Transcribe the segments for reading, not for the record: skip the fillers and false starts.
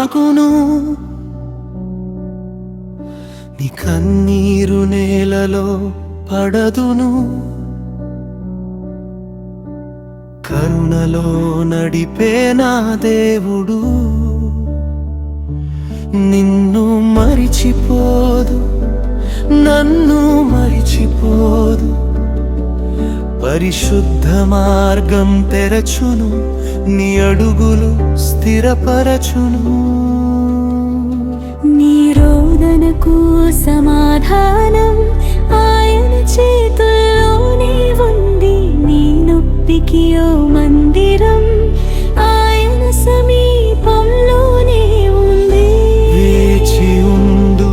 ఆగును. నీ కన్నీరు నేలలో పడదును. కరుణలో నడిపే నా దేవుడు నిన్ను మరిచిపోదు, నన్ను మరిచిపోదు. పరిశుద్ధ మార్గం తెరచును, నీ అడుగులు స్థిరపరచును. నీ రోదనకు సమాధానం ఆయన చేతుల్లోనే ఉంది. నీ నొప్పికి ఓ మందిరం ఆయన సమీపంలోనే ఉంది. వేచి ఉండు,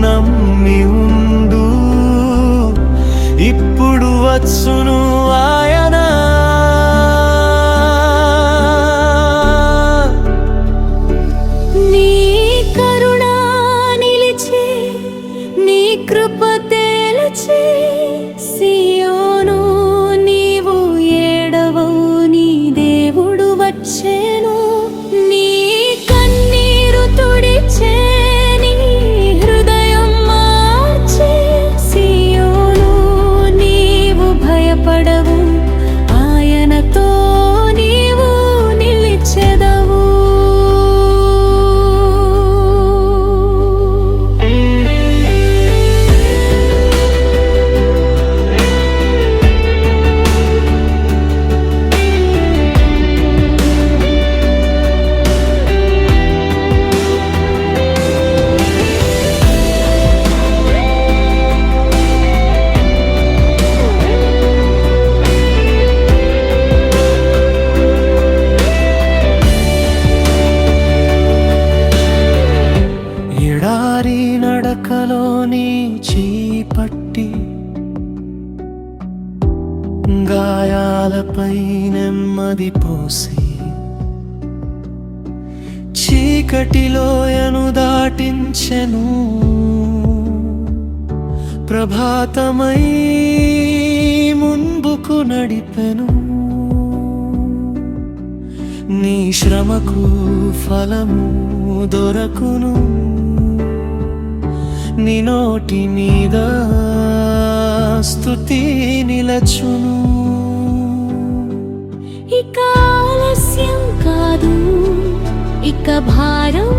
నమ్మి ఉండు, ఇప్పుడు వచ్చును ఆయన. నీ కరుణ నిలిచే, నీ కృప తేలచే. సియోను నీవు ఏడవవు, నీ దేవుడు వచ్చెను. నీ కన్నీరు తుడిచే, నీ హృదయం మార్చే. సియోను నీవు భయపడవు, ఆయనతో నీవు నిలిచెదవు. ఎడారి నడకలోని చీపట్టి గాయాలపై నెమ్మది పోసి, చీకటిలోయను దాటించెను. ప్రభాతమై ముందుకు నడిపెను. నీ శ్రమకు ఫలము దొరకును. నీ నోటి మీద స్తుతి నిలచును. ఇక ఆలస్యం కాదు, ఇక భారం